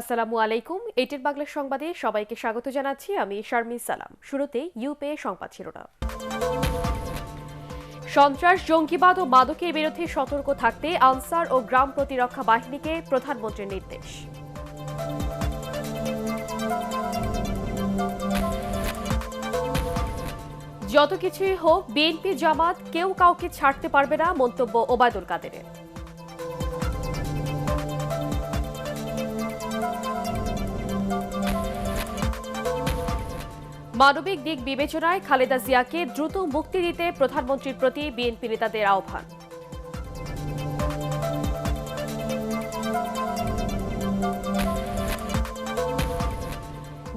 আসসালামু আলাইকুম। এটির বাংলা সংবাদে সবাইকে স্বাগত জানাচ্ছি আমি শারমিন সালাম। শুরুতে ইউপে সংবাদ শিরোনাম। সন্ত্রাস, জঙ্গিবাদ ও মাদকের বিরুদ্ধে সতর্ক থাকতে আনসার ও গ্রাম প্রতিরক্ষা বাহিনীকে প্রধানমন্ত্রীর নির্দেশ। যত কিছুই হোক, বিএনপি জামাত কেউ কাউকে ছাড়তে পারবে না, মন্তব্য ওবায়দুল কাদেরের। মানবিক দিক বিবেচনায় খালেদা জিয়াকে দ্রুত মুক্তি দিতে প্রধানমন্ত্রীর প্রতি বিএনপি নেতাদের আহ্বান।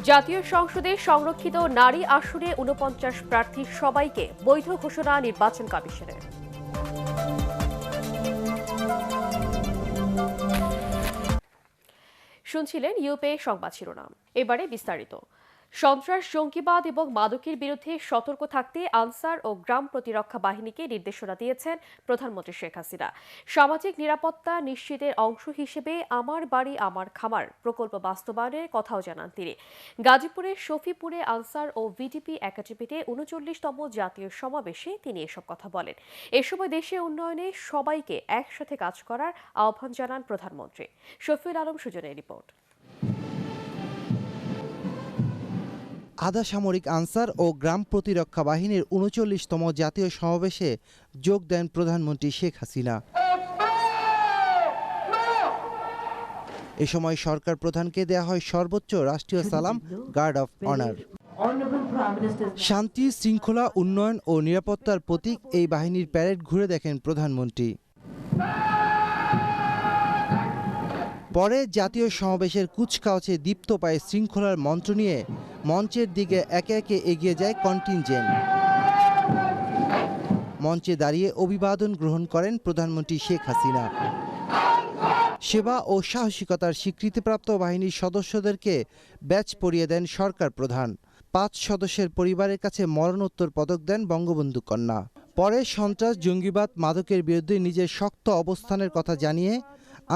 জাতীয় সংসদে সংরক্ষিত নারী আসনে ৪৯ প্রার্থী সবাইকে বৈধ ঘোষণা নির্বাচন কমিশনের। শুনছিলেন ইউপে সংবাদ শিরোনাম। এবারে বিস্তারিত। সন্ত্রাস, জঙ্গিবাদ এবং মাদকের বিরুদ্ধে সতর্ক থাকতে আনসার ও গ্রাম প্রতিরক্ষা বাহিনীকে নির্দেশনা দিয়েছেন প্রধানমন্ত্রী শেখ হাসিনা। সামাজিক নিরাপত্তা নিশ্চিতের অংশ হিসেবে আমার বাড়ি আমার খামার প্রকল্প বাস্তবায়নের কথাও জানান তিনি। গাজীপুরের শফিপুরে আনসার ও ভিডিপি একাডেমিতে ৩৯তম জাতীয় সমাবেশে তিনি এসব কথা বলেন। এ সময় দেশের উন্নয়নে সবাইকে একসাথে কাজ করার আহ্বান জানান প্রধানমন্ত্রী। শফিউল আলম সুজনের রিপোর্ট। আধা সামরিক আনসার ও গ্রাম প্রতিরক্ষা বাহিনীর ৩৯তম জাতীয় সমাবেশে যোগ দেন প্রধানমন্ত্রী শেখ হাসিনা। এ সময় সরকার প্রধানকে দেয়া হয় সর্বোচ্চ রাষ্ট্রীয় সালাম, গার্ড অফ অনার। শান্তি, শৃঙ্খলা, উন্নয়ন ও নিরাপত্তার প্রতীক এই বাহিনীর প্যারেড ঘুরে দেখেন প্রধানমন্ত্রী। পরে জাতীয় সমাবেশের কুচকাওয়াজে দীপ্ত পায়ে শৃঙ্খলার মন্ত্র নিয়ে মঞ্চের দিকে একে একে এগিয়ে যায় কন্টিনজেন্ট। মঞ্চে দাঁড়িয়ে অভিবাদন গ্রহণ করেন প্রধানমন্ত্রী শেখ হাসিনা। সেবা ও সাহসিকতার স্বীকৃতিপ্রাপ্ত বাহিনীর সদস্যদেরকে ব্যাচ পরিয়ে দেন সরকার প্রধান। ৫ সদস্যের পরিবারের কাছে মরণোত্তর পদক দেন বঙ্গবন্ধু কন্যা। পরে সন্ত্রাস, জঙ্গিবাদ, মাদকের বিরুদ্ধে নিজের শক্ত অবস্থানের কথা জানিয়ে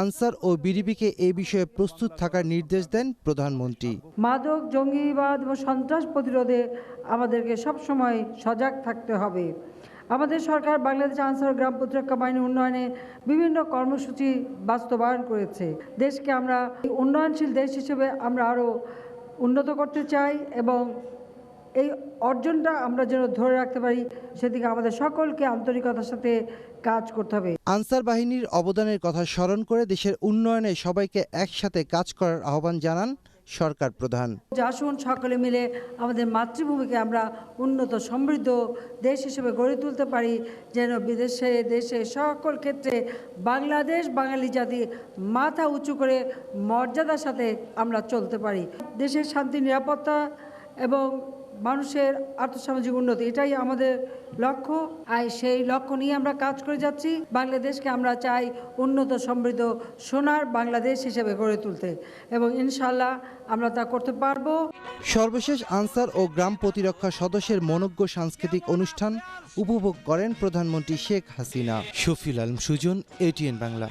আনসার ও বিডিপিকে এই বিষয়ে প্রস্তুত থাকার নির্দেশ দেন প্রধানমন্ত্রী। মাদক, জঙ্গিবাদ এবং সন্ত্রাস প্রতিরোধে আমাদেরকে সবসময় সজাগ থাকতে হবে। আমাদের সরকার বাংলাদেশ আনসার ও গ্রাম প্রতিরক্ষা বাহিনী উন্নয়নে বিভিন্ন কর্মসূচি বাস্তবায়ন করেছে। দেশকে আমরা উন্নয়নশীল দেশ হিসেবে আমরা আরও উন্নত করতে চাই এবং এই অর্জনটা আমরা যেন ধরে রাখতে পারি সেদিকে আমাদের সকলকে আন্তরিকতার সাথে কাজ করতে হবে। আনসার বাহিনীর অবদানের কথা স্মরণ করে দেশের উন্নয়নে সবাইকে একসাথে কাজ করার আহ্বান জানান সরকার প্রধান। আসুন সকলে মিলে আমাদের মাতৃভূমিকে আমরা উন্নত সমৃদ্ধ দেশ হিসেবে গড়ে তুলতে পারি, যেন বিদেশে দেশে সকল ক্ষেত্রে বাংলাদেশ বাঙালি জাতি মাথা উঁচু করে মর্যাদার সাথে আমরা চলতে পারি। দেশের শান্তি, নিরাপত্তা এবং মানুষের আর্থসামাজিক উন্নতি, এটাই আমাদের লক্ষ্য। আর সেই লক্ষ্য নিয়ে আমরা কাজ করে যাচ্ছি। বাংলাদেশকে আমরা চাই উন্নত সমৃদ্ধ সোনার বাংলাদেশ হিসেবে গড়ে তুলতে এবং ইনশাআল্লাহ আমরা তা করতে পারবো। সর্বশেষ আনসার ও গ্রাম প্রতিরক্ষা সদস্যের মনোজ্ঞ সাংস্কৃতিক অনুষ্ঠান উপভোগ করেন প্রধানমন্ত্রী শেখ হাসিনা। শফিউল আলম সুজন, এটিএন বাংলা।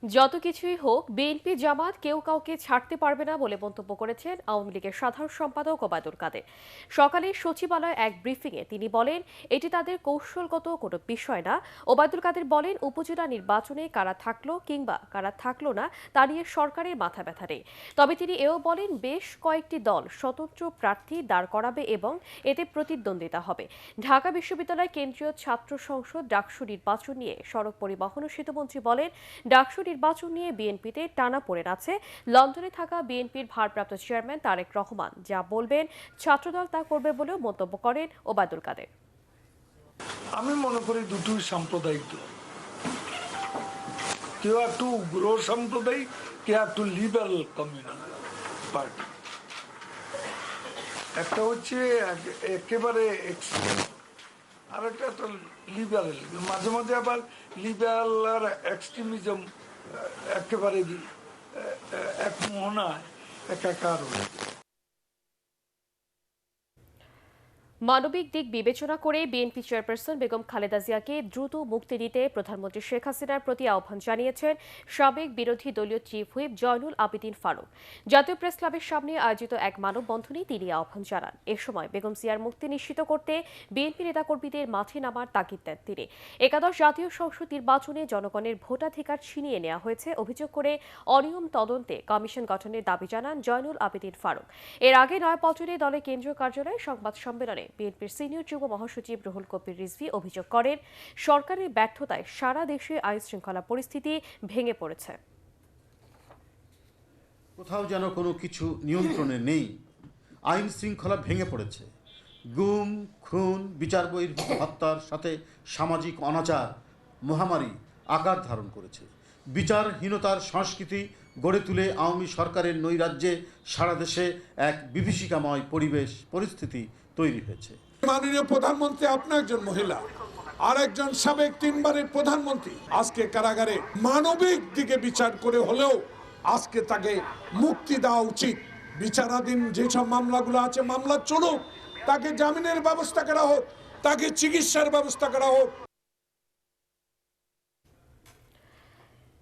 যত কিছুই হোক, বিএনপি জামাত কেউ কাউকে ছাড়তে পারবে না বলে মন্তব্য করেছেন আওয়ামী লীগের সাধারণ সম্পাদক ওবায়দুল কাদের। সকালে সচিবালয়ে এক ব্রিফিংয়ে তিনি বলেন, এটি তাদের কৌশলগত কোনো বিষয় না। ওবায়দুল কাদের বলেন, উপজেলা নির্বাচনে কারা থাকলো কিংবা কারা থাকলো না তা নিয়ে সরকারের মাথা ব্যথা নেই। তবে তিনি এও বলেন, বেশ কয়েকটি দল স্বতন্ত্র প্রার্থী দাঁড় করাবে এবং এতে প্রতিদ্বন্দ্বিতা হবে। ঢাকা বিশ্ববিদ্যালয় কেন্দ্রীয় ছাত্র সংসদ ডাকসু নির্বাচন নিয়ে সড়ক পরিবহন ও সেতুমন্ত্রী বলেন, ডাকসু নির্বাচন নিয়ে বিএনপিতে টানাপোড়েন আছে। লন্ডনে থাকা বিএনপির ভারপ্রাপ্ত চেয়ারম্যান তারেক রহমান যা বলবেন ছাত্রদল তা করবে বলেও মন্তব্য করেন ওবায়দুল কাদের। আমি মনে করি দুটোই সাম্প্রদায়িক দল, কেউ একটু উগ্র সাম্প্রদায়িক, কেউ একটু লিবারেল কমিউনাল পার্টি। একটা হচ্ছে একেবারে আর একটা লিবারেল, মাঝে মাঝে আবার লিবারেল আর এক্সট্রিমিজম একেবারে এক মোহনায় একাকার হয়ে যায়। মানবিক দিক বিবেচনা করে বিএনপি চেয়ারপারসন বেগম খালেদা জিয়াকে দ্রুত মুক্তি দিতে প্রধানমন্ত্রী শেখ হাসিনার প্রতি আহ্বান জানিয়েছেন সাবেক বিরোধী দলীয় চিফ হুইপ জয়নুল আবেদিন ফারুক। জাতীয় প্রেস ক্লাবের সামনে আয়োজিত এক মানববন্ধনে তিনি আহ্বান জানান। এ সময় বেগম জিয়ার মুক্তি নিশ্চিত করতে বিএনপি নেতাকর্মীদের মাঠে নামার তাগিদ দেন তিনি। একাদশ জাতীয় সংসদ নির্বাচনে জনগণের ভোটাধিকার ছিনিয়ে নেওয়া হয়েছে অভিযোগ করে অনিয়ম তদন্তে কমিশন গঠনের দাবি জানান জয়নুল আবেদিন ফারুক। এর আগে নয়াপল্টনে দলের কেন্দ্রীয় কার্যালয়ে সংবাদ সম্মেলনে বিএনপির সিনিয়র যুগ্ম মহাসচিব রুহুল কবির রিজভী অভিযোগ করেন, সরকারের ব্যর্থতায় সারা দেশে আইন শৃঙ্খলা পরিস্থিতি ভেঙে পড়েছে। কোথাও যেন কোনো কিছু নিয়ন্ত্রণে নেই, আইন শৃঙ্খলা ভেঙে পড়েছে। গুম, খুন, বিচার বহির্ভূত হত্যার সাথে সামাজিক অনাচার মহামারী আকার ধারণ করেছে। বিচারহীনতার সংস্কৃতি গড়ে তুলে আওয়ামী সরকারের নৈরাজ্যে সারা দেশে এক বিভীষিকাময় পরিস্থিতি তৈরি হয়েছে। মাননীয় প্রধানমন্ত্রী, আপনি একজন মহিলা, আর একজন সাবেক 3 বারের প্রধানমন্ত্রী আজকে কারাগারে। মানবিক দিকে বিচার করে হলেও আজকে তাকে মুক্তি দেওয়া উচিত। বিচারাধীন যেসব মামলাগুলো আছে মামলা চলুক, তাকে জামিনের ব্যবস্থা করা হোক, তাকে চিকিৎসার ব্যবস্থা করা হোক।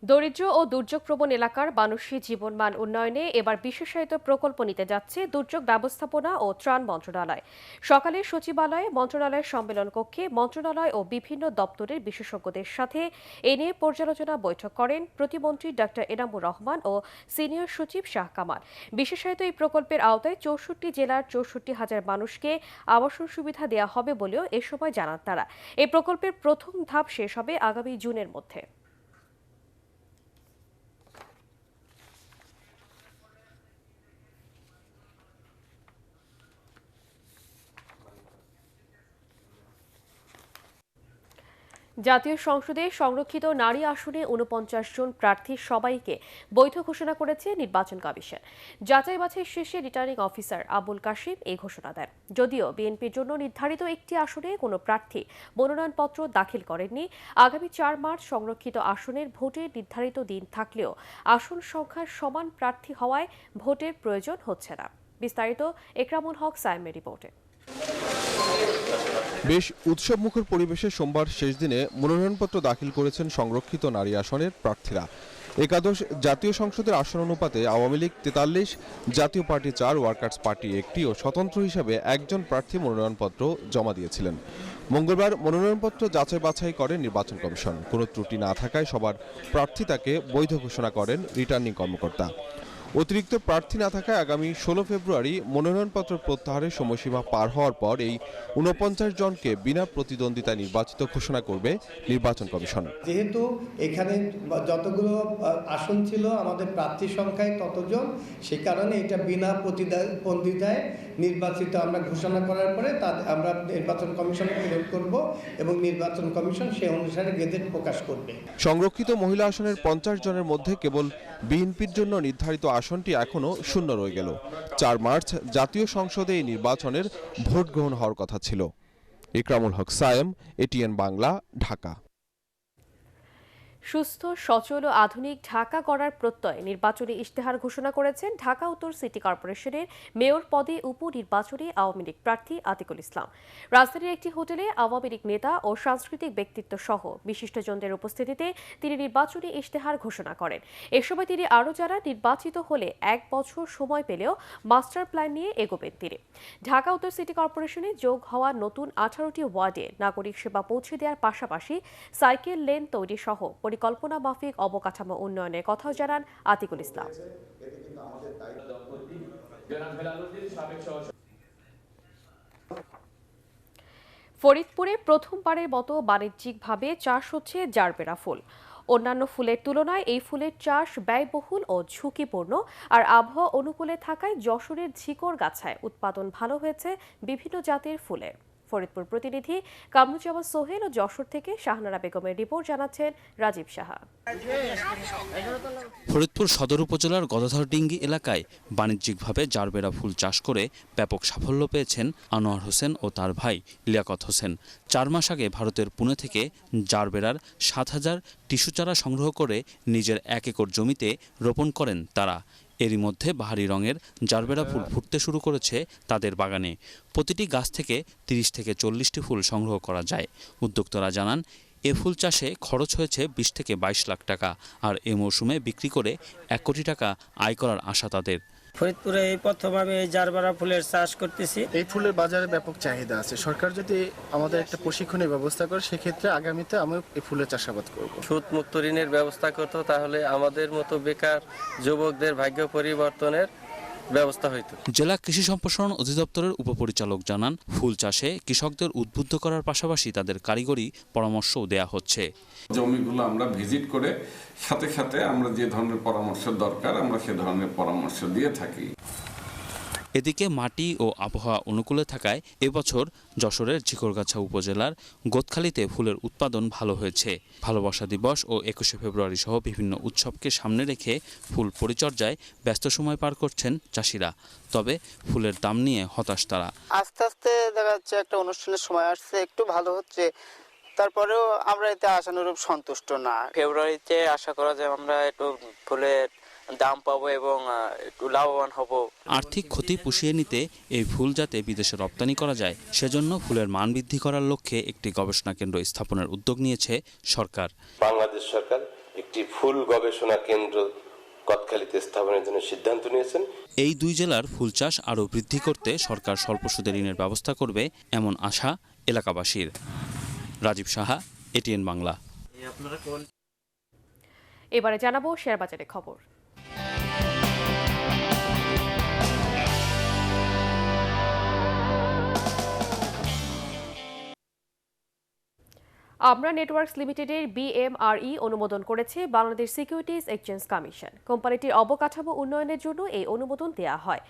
দরিদ্র ও দুর্যোগপ্রবণ এলাকার মানুষের জীবনমান উন্নয়নে এবার বিশেষায়িত প্রকল্প নিতে যাচ্ছে দুর্যোগ ব্যবস্থাপনা ও ত্রাণ মন্ত্রণালয়। সকালে সচিবালয়ে মন্ত্রণালয়ের সম্মেলন কক্ষে মন্ত্রণালয় ও বিভিন্ন দপ্তরের বিশেষজ্ঞদের সাথে এ নিয়ে পর্যালোচনা বৈঠক করেন প্রতিমন্ত্রী ডক্টর এনামুর রহমান ও সিনিয়র সচিব শাহ কামাল। বিশেষায়িত এই প্রকল্পের আওতায় 64 জেলার 64,000 মানুষকে আবাসন সুবিধা দেওয়া হবে বলেও এ সময় জানান তারা। এই প্রকল্পের প্রথম ধাপ শেষ হবে আগামী জুনের মধ্যে। জাতীয় সংসদে সংরক্ষিত নারী আসনে 49 জন প্রার্থীর সবাইকে বৈধ ঘোষণা করেছে নির্বাচন কমিশন। যাচাই বাছাই শেষে রিটার্নিং অফিসার আবুল কাশিম এই ঘোষণা দেন। যদিও বিএনপির জন্য নির্ধারিত একটি আসনে কোনো প্রার্থী মনোনয়নপত্র দাখিল করেননি, আগামী 4 মার্চ সংরক্ষিত আসনের ভোটের নির্ধারিত দিন থাকলেও আসন সংখ্যার সমান প্রার্থী হওয়ায় ভোটের প্রয়োজন হচ্ছে না। বিস্তারিত একরামুল হক সায়েমের রিপোর্টে। বেশ উৎসবমুখর পরিবেশে সোমবার শেষ দিনে মনোনয়নপত্র দাখিল করেছেন সংরক্ষিত নারী আসনের প্রার্থীরা। একাদশ জাতীয় সংসদের আসন অনুপাতে আওয়ামী লীগ 43, জাতীয় পার্টি 4, ওয়ার্কার্স পার্টি 1টি ও স্বতন্ত্র হিসাবে একজন প্রার্থী মনোনয়নপত্র জমা দিয়েছিলেন। মঙ্গলবার মনোনয়নপত্র যাচাই বাছাই করেন নির্বাচন কমিশন। কোনো ত্রুটি না থাকায় সবার প্রার্থিতাকে বৈধ ঘোষণা করেন রিটার্নিং কর্মকর্তা। অতিরিক্ত প্রার্থী না থাকায় আগামী 16 ফেব্রুয়ারি মনোনয়নপত্র প্রত্যাহারের সময়সীমা পার হওয়ার পর এই 49 জনকে বিনা প্রতিদ্বন্দ্বিতায় নির্বাচিত ঘোষণা করবে নির্বাচন কমিশন। যেহেতু এখানে যতগুলো আসন ছিল আমাদের প্রার্থী সংখ্যায় ততজন, সে কারণে এটা বিনা প্রতিদ্বন্দ্বিতায় নির্বাচিত আমরা ঘোষণা করার পরে আমরা নির্বাচন কমিশনে প্রেরণ করব এবং নির্বাচন কমিশন সে অনুসারে গেজেট প্রকাশ করবে। সংরক্ষিত মহিলা আসনের 50 জনের মধ্যে কেবল বিএনপির জন্য নির্ধারিত আসনটি এখনো শূন্য রয়ে গেল। 4 মার্চ জাতীয় সংসদে এই নির্বাচনের ভোট গ্রহণ হওয়ার কথা ছিল। ইকরামুল হক সায়েম, এটিএন বাংলা, ঢাকা। সুস্থ, সচল ও আধুনিক ঢাকা গড়ার প্রত্যয়ে নির্বাচনী ইশতেহার ঘোষণা করেছেন ঢাকা উত্তর সিটি কর্পোরেশনের মেয়র পদে উপনির্বাচনী আওয়ামী লীগ প্রার্থী আতিকুল ইসলাম। রাজধানীর একটি হোটেলে আওয়ামী লীগ নেতা ও সাংস্কৃতিক ব্যক্তিত্ব সহ বিশিষ্টজনদের উপস্থিতিতে তিনি নির্বাচনী ইশতেহার ঘোষণা করেন। এ সময় তিনি আরও জানান, নির্বাচিত হলে 1 বছর সময় পেলেও মাস্টার প্ল্যান নিয়ে এগোবেন তিনি। ঢাকা উত্তর সিটি কর্পোরেশনে যোগ হওয়া নতুন 18টি ওয়ার্ডে নাগরিক সেবা পৌঁছে দেওয়ার পাশাপাশি সাইকেল লেন তৈরি সহ পরিকল্পনা মাফিক অবকাঠামো উন্নয়নের কথাও জানান আতিকুল ইসলাম। ফরিদপুরে প্রথমবারের মতো বাণিজ্যিকভাবে চাষ হচ্ছে জারবেরা ফুল। অন্যান্য ফুলের তুলনায় এই ফুলের চাষ ব্যয়বহুল ও ঝুঁকিপূর্ণ, আর আবহাওয়া অনুকূলে থাকায় যশোরের ঝিকরগাছায় উৎপাদন ভালো হয়েছে বিভিন্ন জাতের ফুলের। ফরিদপুর প্রতিনিধি কামরুজ্জামান সোহেল ও যশোর থেকে শাহনারা বেগমের রিপোর্ট জানাচ্ছেন রাজীব সাহা। ফরিদপুর সদর উপজেলার গদাধরডিঙ্গি এলাকায় বাণিজ্যিকভাবে জারবেরা ফুল চাষ করে ব্যাপক সাফল্য পেয়েছেন আনোয়ার হোসেন ও তার ভাই লিয়াকত হোসেন। 4 মাস আগে ভারতের পুনে থেকে জারবেরার 7,000 টিস্যু চারা সংগ্রহ করে নিজের 1 একর জমিতে রোপণ করেন তারা। এরই মধ্যে বাহারি রঙের জারবেরা ফুল ফুটতে শুরু করেছে তাদের বাগানে। প্রতিটি গাছ থেকে 30 থেকে 40টি ফুল সংগ্রহ করা যায়। উদ্যোক্তারা জানান, এ ফুল চাষে খরচ হয়েছে 20 থেকে 22 লাখ টাকা, আর এ মৌসুমে বিক্রি করে 1 কোটি টাকা আয় করার আশা তাদের। ফরিদপুরে এই প্রথম আমি এই জারবেরা ফুলের চাষ করতেছি। এই ফুলের বাজারে ব্যাপক চাহিদা আছে। সরকার যদি আমাদের একটা প্রশিক্ষণের ব্যবস্থা করে, সেক্ষেত্রে আগামীতে আমি এই ফুলের চাষাবাদ করব। সুদমুক্ত ঋণের ব্যবস্থা করতো, তাহলে আমাদের মতো বেকার যুবকদের ভাগ্য পরিবর্তনের ব্যবস্থা হইতো। জেলা কৃষি সম্প্রসারণ অধিদপ্তরের উপপরিচালক জানান, ফুল চাষে কৃষকদের উদ্বুদ্ধ করার পাশাপাশি তাদের কারিগরি পরামর্শও দেয়া হচ্ছে। জমিগুলো আমরা ভিজিট করে সাথে সাথে আমরা যে ধরনের পরামর্শ দরকার আমরা সে ধরনের পরামর্শ দিয়ে থাকি। এদিকে মাটি ও আবহাওয়া অনুকূলে থাকায় এবছর যশোরের ঝিকরগাছা উপজেলার গোদখালীতে ফুলের উৎপাদন ভালো হয়েছে। ভালোবাসা দিবস ও 21শে ফেব্রুয়ারি সহ বিভিন্ন উৎসবকে সামনে রেখে ফুল পরিচর্যায় ব্যস্ত সময় পার করছেন চাষিরা। তবে ফুলের দাম নিয়ে হতাশ তারা। আস্তে আস্তে দেখা যাচ্ছে একটা অনুষ্ঠানের সময় আসছে, একটু ভালো হচ্ছে, তারপরেও আমরা এতে আশানুরূপ সন্তুষ্ট না। ফেব্রুয়ারিতে আশা করা যায় আমরা একটু ফুলের দাম পাবো এবং একটু লাভবান হব। আর্থিক ক্ষতি পুষিয়ে নিতে এই ফুল যাতে বিদেশে রপ্তানি করা যায়, সেজন্য ফুলের মান বৃদ্ধি করার লক্ষ্যে একটি গবেষণা কেন্দ্র স্থাপনের উদ্যোগ নিয়েছে সরকার। বাংলাদেশ সরকার একটি ফুল গবেষণা কেন্দ্র কোতখালীতে স্থাপনের জন্য সিদ্ধান্ত নিয়েছেন। এই দুই জেলার ফুল চাষ আরও বৃদ্ধি করতে সরকার স্বল্প সুদে ঋণের ব্যবস্থা করবে, এমন আশা এলাকাবাসীর। রাজীব সাহা, এটিএন বাংলা। এবারে জানাবো শেয়ার বাজারের খবর। আমরা নেটওয়ার্কস লিমিটেডের BMRE অনুমোদন করেছে বাংলাদেশ সিকিউরিটিজ এক্সচেঞ্জ কমিশন। কোম্পানিটির অবকাঠামো উন্নয়নের জন্য এই অনুমোদন দেওয়া হয়।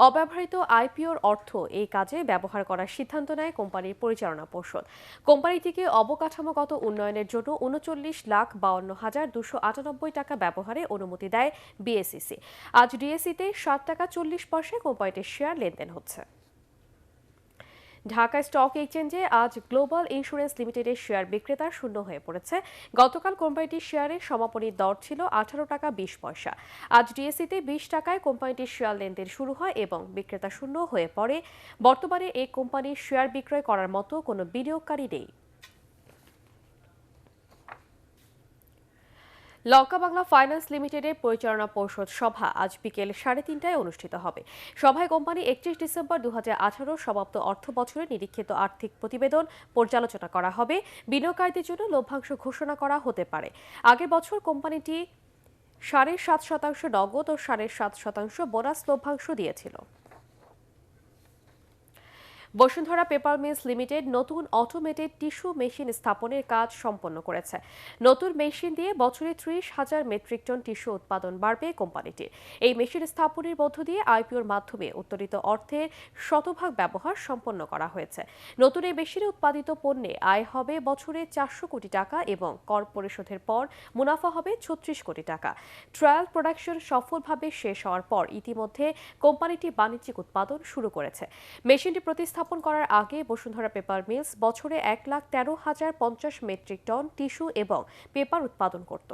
অব্যবহৃত IPOর অর্থ এই কাজে ব্যবহার করার সিদ্ধান্ত নেয় কোম্পানির পরিচালনা পর্ষদ। কোম্পানিটিকে অবকাঠামোগত উন্নয়নের জন্য 39,52,298 টাকা ব্যবহারে অনুমতি দেয় BSEC। আজ ডিএসইতে 7 টাকা 40 পয়সায় কোম্পানিটির শেয়ার লেনদেন হচ্ছে। ঢাকা স্টক এক্সচেঞ্জে আজ গ্লোবাল ইন্স্যুরেন্স লিমিটেডের শেয়ার বিক্রেতা শূন্য হয়ে পড়েছে। গতকাল কোম্পানিটির শেয়ারের সমাপনী দর ছিল 18 টাকা 20 পয়সা। আজ ডিএসইতে 20 টাকায় কোম্পানিটির শেয়ার লেনদেন শুরু হয় এবং বিক্রেতা শূন্য হয়ে পড়ে। বর্তমানে এই কোম্পানির শেয়ার বিক্রয় করার মতো কোনো বিনিয়োগকারী নেই। লঙ্কা বাংলা ফাইন্যান্স লিমিটেডের পরিচালনা পর্ষদ সভা আজ বিকেল 3:30টায় অনুষ্ঠিত হবে। সভায় কোম্পানি 31 ডিসেম্বর 2018 সমাপ্ত অর্থ বছরে নিরীক্ষিত আর্থিক প্রতিবেদন পর্যালোচনা করা হবে। বিনিয়োগকারীদের জন্য লভ্যাংশ ঘোষণা করা হতে পারে। আগের বছর কোম্পানিটি 7.5% নগদ ও 7.5% বোনাস লভ্যাংশ দিয়েছিল। বসুন্ধরা পেপার মিলস লিমিটেড নতুন অটোমেটেড টিস্যু মেশিন স্থাপনের কাজ সম্পন্ন করেছে। নতুন মেশিন দিয়ে বছরে 30,000 মেট্রিক টন টিস্যু উৎপাদন বাড়বে কোম্পানিটির। এই মেশিন স্থাপনের মধ্য দিয়ে IPOর মাধ্যমে উত্তোলিত অর্থের শতভাগ ব্যবহার সম্পন্ন করা হয়েছে। নতুন এই মেশিনে উৎপাদিত পণ্যে আয় হবে বছরে 400 কোটি টাকা এবং কর পরিশোধের পর মুনাফা হবে 36 কোটি টাকা। ট্রায়াল প্রোডাকশন সফলভাবে শেষ হওয়ার পর ইতিমধ্যে কোম্পানিটি বাণিজ্যিক উৎপাদন শুরু করেছে। মেশিনটি প্রতিস্থাপন করার আগে বসুন্ধরা পেপার মিলস বছরে 1,13,050 মেট্রিক টন টিস্যু এবং পেপার উৎপাদন করত।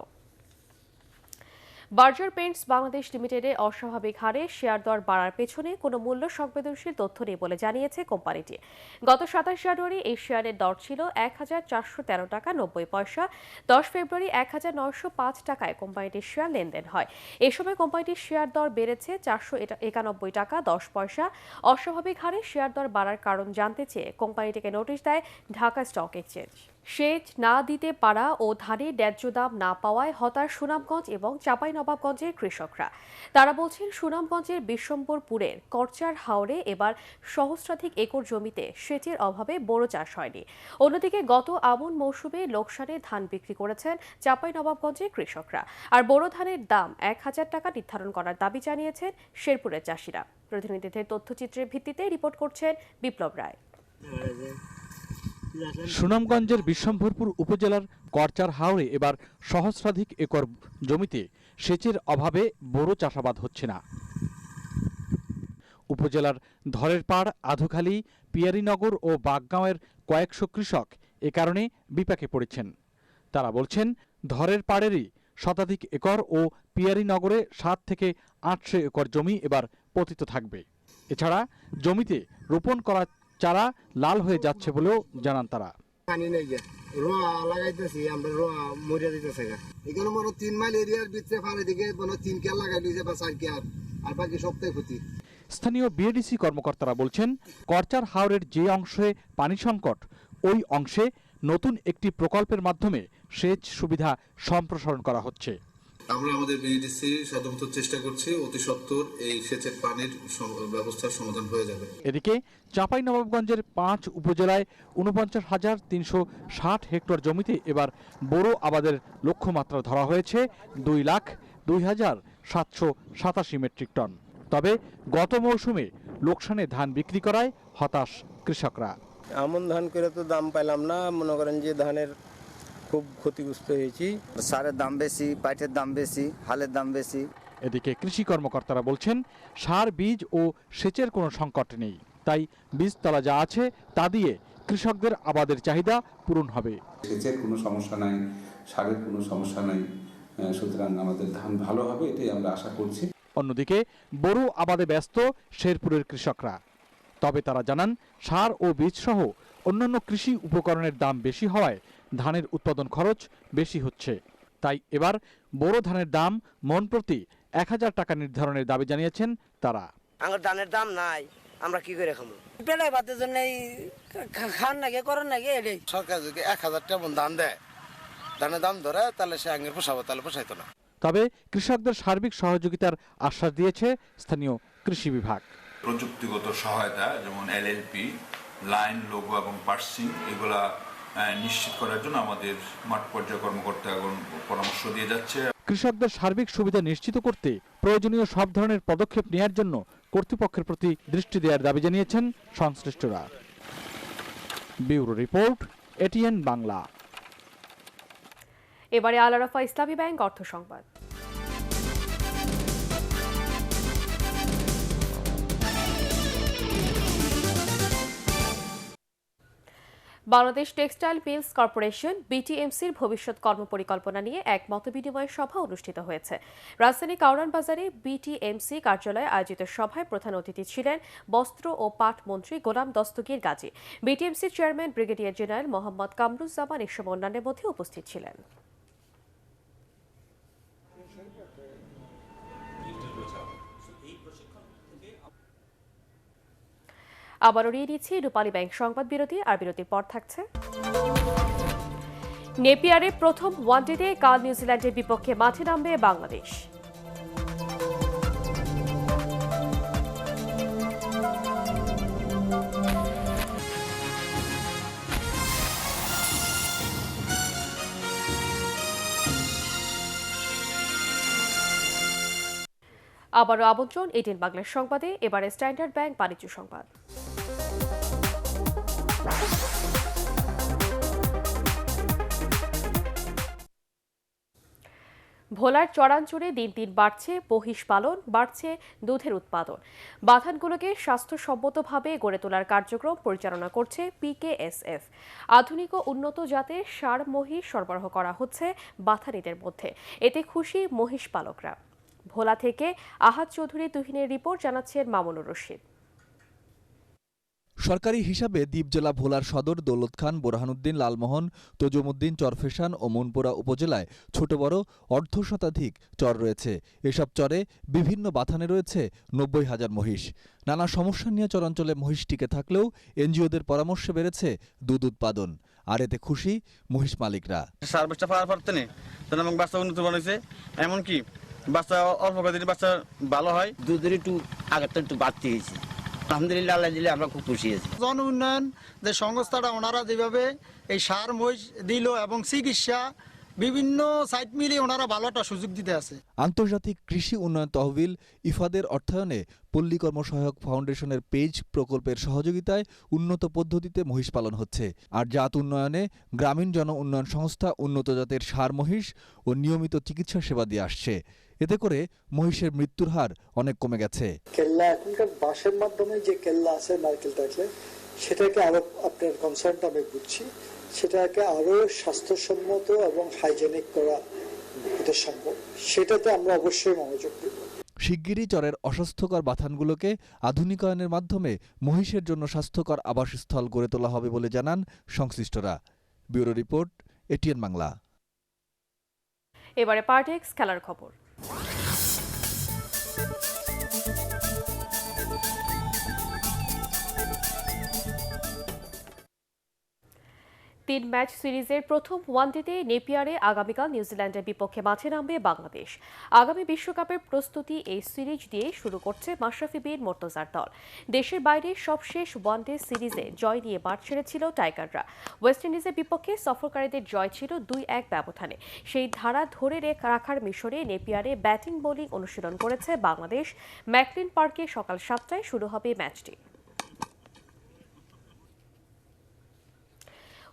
বার্জার পেইন্টস বাংলাদেশ লিমিটেডের অস্বাভাবিক হারে শেয়ার দর বাড়ার পেছনে কোনো মূল্য সংবেদনশীল তথ্য নেই বলে জানিয়েছে কোম্পানিটি। গত 27 জানুয়ারি এই শেয়ারের দর ছিল 1,413 টাকা 90 পয়সা। 10 ফেব্রুয়ারি 1,905 টাকায় কোম্পানিটির শেয়ার লেনদেন হয়। এ সময় কোম্পানিটির শেয়ার দর বেড়েছে 491 টাকা 10 পয়সা। অস্বাভাবিক হারে শেয়ার দর বাড়ার কারণ জানতে চেয়ে কোম্পানিটিকে নোটিশ দেয় ঢাকা স্টক এক্সচেঞ্জ। সেচ না দিতে পারা ও ধানের ন্যায্য দাম না পাওয়ায় হতাশ সুনামগঞ্জ এবং চাঁপাইনবাবগঞ্জের কৃষকরা। তারা বলছেন, সুনামগঞ্জের বিশ্বম্বরপুরের করচার হাওরে এবার সহস্রাধিক একর জমিতে সেচের অভাবে বোরো চাষ হয়নি। অন্যদিকে গত আমন মৌসুমে লোকসানে ধান বিক্রি করেছেন চাঁপাইনবাবগঞ্জের কৃষকরা। আর বোরো ধানের দাম 1,000 টাকা নির্ধারণ করার দাবি জানিয়েছেন শেরপুরের চাষিরা। প্রতিনিধিদের তথ্যচিত্রের ভিত্তিতে রিপোর্ট করছেন বিপ্লব রায়। সুনামগঞ্জের বিশ্বম্ভরপুর উপজেলার করচার হাওরে এবার সহস্রাধিক একর জমিতে সেচের অভাবে বোরো চাষাবাদ হচ্ছে না। উপজেলার ধরের পাড়, আধুখালী, পিয়ারীনগর ও বাগগাঁওয়ের কয়েকশো কৃষক এ কারণে বিপাকে পড়েছেন। তারা বলছেন, ধরের পাড়েরই শতাধিক একর ও পিয়ারীনগরে 7 থেকে 800 একর জমি এবার পতিত থাকবে। এছাড়া জমিতে রোপণ করা চারা লাল হয়ে যাচ্ছে বলেও জানান তারা। পানি নেই, রোয়া লাগাইতেছি আমরা, রোয়া মরিয়া দিতেছে। এখানে মনে 3 মাইল এরিয়ার ভিতরে পানি দিকে 3 কেয়ার লাগাই দিয়েছে বা 4 কেয়ার, আর বাকি সবটাই ক্ষতি। স্থানীয় বিএডিসি কর্মকর্তারা বলছেন, করচার হাওরের যে অংশে পানি সংকট, ওই অংশে নতুন একটি প্রকল্পের মাধ্যমে সেচ সুবিধা সম্প্রসারণ করা হচ্ছে। আমরা আমাদের বিএডিসি সাধ্যমতো চেষ্টা করছি অতি সত্বর এই সেচের পানির ব্যবস্থার সমাধান হয়ে যাবে। এদিকে চাঁপাইনবাবগঞ্জের 5 উপজেলায় 49,360 হেক্টর জমিতে এবার বোরো আবাদের লক্ষ্যমাত্রা ধরা হয়েছে 2,02,787 মেট্রিক টন। তবে গত মৌসুমে লোকসানে ধান বিক্রি করায় হতাশ কৃষকরা। আমন ধান করে তো দাম পাইলাম না, মনে করেন যে ধানের খুব ক্ষতিগ্রস্ত হয়েছি। সারের দাম বেশি, পাইটের দাম বেশি, হালের দাম বেশি। এদিকে কৃষি কর্মকর্তারা বলছেন, সার, বীজ ও সেচের কোনো সংকট নেই, তাই বীজতলা যা আছে তা দিয়ে কৃষকদের আবাদের চাহিদা পূরণ হবে। সেচের কোনো সমস্যা নাই, সারের কোনো সমস্যা নাই, সুতরাং আমাদের ধান ভালো হবে, এটাই আমরা আশা করছি। অন্যদিকে বোরো আবাদে ব্যস্ত শেরপুরের কৃষকরা। তবে তারা জানান, সার ও বীজ সহ অন্যান্য কৃষি উপকরণের দাম বেশি হওয়ায় ধানের উৎপাদন খরচ বেশি হচ্ছে। তাই এবার বোরো ধানের দাম মন প্রতি 1000 টাকা নির্ধারণের দাবি জানিয়েছেন তারা। আমার ধানের দাম নাই, আমরা কি করে খাবো? পেলাই ভাতের জন্য খান নাকি করেন নাকি এটাই। সরকার যদি 1000 টাকা ধান দেয়, ধানের দাম ধরে, তাহলে সে আগে পোষাবো, তাহলে পোষাইতো না। তবে কৃষকদের সার্বিক সহযোগিতার আশ্বাস দিয়েছে স্থানীয় কৃষি বিভাগ। প্রযুক্তিগত সহায়তা যেমন এলএলপি, লাইন, লোগো এবং পার্সিং, এগুলা নিশ্চিত করার জন্য আমাদের মাঠ পর্যায়ে কর্মকর্তা এখন পরামর্শ দিয়ে যাচ্ছে। কৃষকদের সার্বিক সুবিধা নিশ্চিত করতে প্রয়োজনীয় সব ধরনের পদক্ষেপ নেওয়ার জন্য কর্তৃপক্ষের প্রতি দৃষ্টি দেওয়ার দাবি জানিয়েছেন সংশ্লিষ্টরা। Bureau report, ATN Bangla. এবারে আল আরাফা ইসলামী ব্যাংক অর্থ সংবাদ। বাংলাদেশ টেক্সটাইল মিলস কর্পোরেশন বিটিএমসির ভবিষ্যৎ কর্মপরিকল্পনা নিয়ে এক মতবিনিময় সভা অনুষ্ঠিত হয়েছে। রাজধানী কাউরান বাজারে বিটিএমসি কার্যালয়ে আয়োজিত সভায় প্রধান অতিথি ছিলেন বস্ত্র ও পাট মন্ত্রী গোলাম দস্তগীর গাজী। বিটিএমসির chairman brigadier general Mohammad Kamruzzaman এসব অন্যান্যের মধ্যে উপস্থিত ছিলেন। আবারও নিয়ে নিচ্ছি রূপালী ব্যাংক সংবাদ বিরতি, আর বিরতির পর থাকছে নেপিয়ারে প্রথম ওয়ানডেতে কাল নিউজিল্যান্ডের বিপক্ষে মাঠে নামবে বাংলাদেশ। আবারও আমন্ত্রণ এটিএন বাংলার সংবাদে। এবারে স্ট্যান্ডার্ড ব্যাংক বাণিজ্য সংবাদ। ভোলার চরাঞ্চলে দিন দিন বাড়ছে মহিষ পালন, বাড়ছে দুধের উৎপাদন। বাথানগুলোকে স্বাস্থ্যসম্মতভাবে গড়ে তোলার কার্যক্রম পরিচালনা করছে পিকেএসএফ। আধুনিক ও উন্নত জাতের ষাঁড় মহিষ সরবরাহ করা হচ্ছে বাথানীদের মধ্যে। এতে খুশি মহিষ পালকরা। ভোলা থেকে আহাদ চৌধুরী তুহিনের রিপোর্ট, জানাচ্ছেন মামুনুর রশিদ। সরকারি হিসাবে দ্বীপ জেলা ভোলার সদর, দৌলত খান, বোরহানুদ্দিন, লালমোহন, তজুমুদ্দিন, চরফেশান ও মনপুরা উপজেলায় ছোট বড় 1/2 শতাধিক চর রয়েছে। এসব চরে বিভিন্ন বাথানে রয়েছে 90,000 মহিষ। নানা সমস্যা নিয়ে চরাঞ্চলে মহিষ টিকে থাকলেও এনজিওদের পরামর্শে বেড়েছে দুধ উৎপাদন। আর এতে খুশি মহিষ মালিকরা। এমনকি বাচ্চা অল্প কদিন বাচ্চা ভালো হয়, দুধের একটু আগের তো একটু বাড়তি হয়েছে। আলহামদুলিল্লাহ, আল্লাহ দিলে আমরা খুব খুশি আছি। জন উন্নয়ন যে সংস্থাটা ওনারা যেভাবে এই সার মহিষ দিল এবং চিকিৎসা বিভিন্ন সাইট মিলিয়ে ওনারা ভালো একটা সুযোগ দিতে আছে। আন্তর্জাতিক কৃষি উন্নয়ন তহবিল ইফাদের অর্থায়নে পল্লী কর্মসহায়ক ফাউন্ডেশনের পেজ প্রকল্পের সহযোগিতায় উন্নত পদ্ধতিতে মহিষ পালন হচ্ছে। আর জাত উন্নয়নে গ্রামীণ জন উন্নয়ন সংস্থা উন্নত জাতের ষাঁড় মহিষ ও নিয়মিত চিকিৎসা সেবা দিয়ে আসছে। এতে করে মহিষের মৃত্যুর হার অনেক কমে গেছে। কেল্লা এখনকার বাঁশের মাধ্যমে যে কেল্লা আছে নারকেল টাকলে, সেটাকে আরো, আপনার কনসার্নটা আমি বুঝছি, সেটাকে আরো স্বাস্থ্যসম্মত এবং হাইজেনিক করা সম্ভব, সেটাতে আমরা অবশ্যই মনোযোগ দেব। শিগগিরই চরের অস্বাস্থ্যকর বাথানগুলোকে আধুনিকায়নের মাধ্যমে মহিষের জন্য স্বাস্থ্যকর আবাসস্থল গড়ে তোলা হবে বলে জানান সংশ্লিষ্টরা। Bureau report, ATN Bangla. এবারে পার্টেক্স খেলার খবর। তিন ম্যাচ সিরিজের প্রথম ওয়ানডেতে নেপিয়ারে আগামীকাল নিউজিল্যান্ডের বিপক্ষে মাঠে নামবে বাংলাদেশ। আগামী বিশ্বকাপের প্রস্তুতি এই সিরিজ দিয়ে শুরু করছে মাশরাফি বিন মুর্তজার দল। দেশের বাইরে সবশেষ ওয়ানডে সিরিজে জয় নিয়ে মাঠ ছেড়েছিল টাইগাররা। ওয়েস্ট ইন্ডিজের বিপক্ষে সফরকারীদের জয় ছিল 2-1 ব্যবধানে। সেই ধারা ধরে রাখার মিশনে নেপিয়ারে ব্যাটিং বোলিং অনুশীলন করেছে বাংলাদেশ। ম্যাকলিন পার্কে সকাল 7টায় শুরু হবে ম্যাচটি।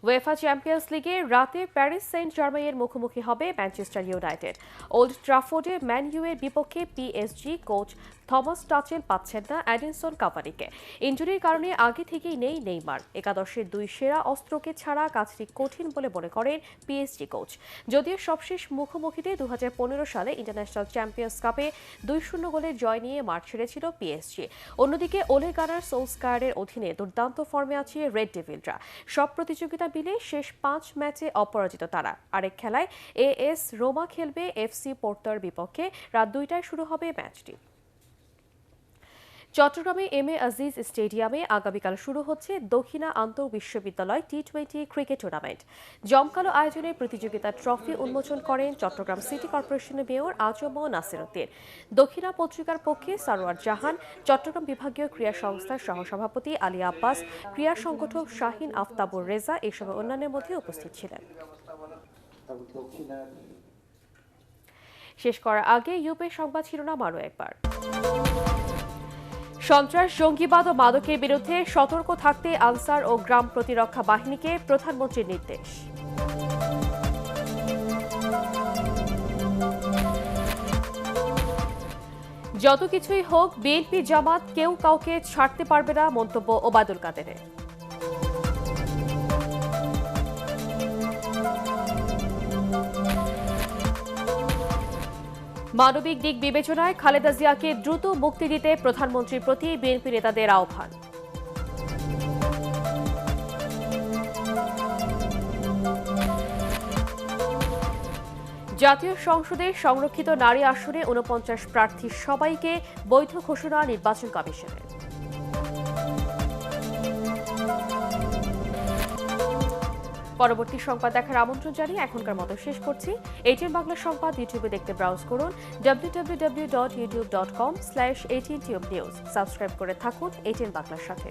উয়েফা চ্যাম্পিয়ন্স লিগে রাতে প্যারিস সেন্ট জার্মাইয়ের মুখোমুখি হবে ম্যানচেস্টার ইউনাইটেড। ওল্ড ট্রাফোর্ডে ম্যান ইউয়ের বিপক্ষে পিএসজি কোচ থমাস টাচেল পাচ্ছেন না এডিনসন কাভানিকে। ইনজুরির কারণে আগে থেকেই নেই নেইমার। একাদশের দুই সেরা অস্ত্রকে ছাড়া কাজটি কঠিন বলে মনে করেন পিএসজি কোচ। যদিও সবশেষ মুখোমুখিতে 2015 সালে ইন্টারন্যাশনাল চ্যাম্পিয়ন্স কাপে 2-0 গোলের জয় নিয়ে মাঠ ছেড়েছিল পিএসজি। অন্যদিকে ওলে গানার সোলস্কায়ারের অধীনে দুর্দান্ত ফর্মে আছে রেড ডেভিলরা। সব প্রতিযোগিতা মিলে শেষ 5 ম্যাচে অপরাজিত তারা। আরেক খেলায় এএস রোমা খেলবে এফসি পোর্টোর বিপক্ষে। রাত 2টায় শুরু হবে ম্যাচটি। চট্টগ্রামে এম.এ. আজিজ স্টেডিয়ামে আগামীকাল শুরু হচ্ছে দক্ষিণা আন্তঃ বিশ্ববিদ্যালয় টি-20 ক্রিকেট টুর্নামেন্ট। জমকালো আয়োজনে প্রতিযোগিতার ট্রফি উন্মোচন করেন চট্টগ্রাম সিটি কর্পোরেশনের মেয়র আজম নাসির উদ্দিন। দক্ষিণা পত্রিকার পক্ষে সারোয়ার জাহান, চট্টগ্রাম বিভাগীয় ক্রীড়া সংস্থার সহসভাপতি আলী আব্বাস, ক্রীড়া সংগঠক শাহিন আফতাবুর রেজা এসব অন্যান্যের মধ্যে উপস্থিত ছিলেন। শেষ করার আগে ইউপি সংবাদ শিরোনাম আরও একবার। সন্ত্রাস, জঙ্গিবাদ ও মাদকের বিরুদ্ধে সতর্ক থাকতে আনসার ও গ্রাম প্রতিরক্ষা বাহিনীকে প্রধানমন্ত্রীর নির্দেশ। যত কিছুই হোক, বিএনপি জামাত কেউ কাউকে ছাড়তে পারবে না, মন্তব্য ওবায়দুল কাদেরের। মানবিক দিক বিবেচনায় খালেদা জিয়াকে দ্রুত মুক্তি দিতে প্রধানমন্ত্রীর প্রতি বিএনপি নেতাদের আহ্বান। জাতীয় সংসদে সংরক্ষিত নারী আসনে 49 প্রার্থী সবাইকে বৈধ ঘোষণা নির্বাচন কমিশনের। পরবর্তী সংবাদ দেখার আমন্ত্রণ জানিয়ে এখনকার মতো শেষ করছি। এটিএন বাংলা সংবাদ ইউটিউবে দেখতে ব্রাউজ করুন www.youtube.com/ATNTube News। সাবস্ক্রাইব করে থাকুন এটিএন বাংলার সাথে।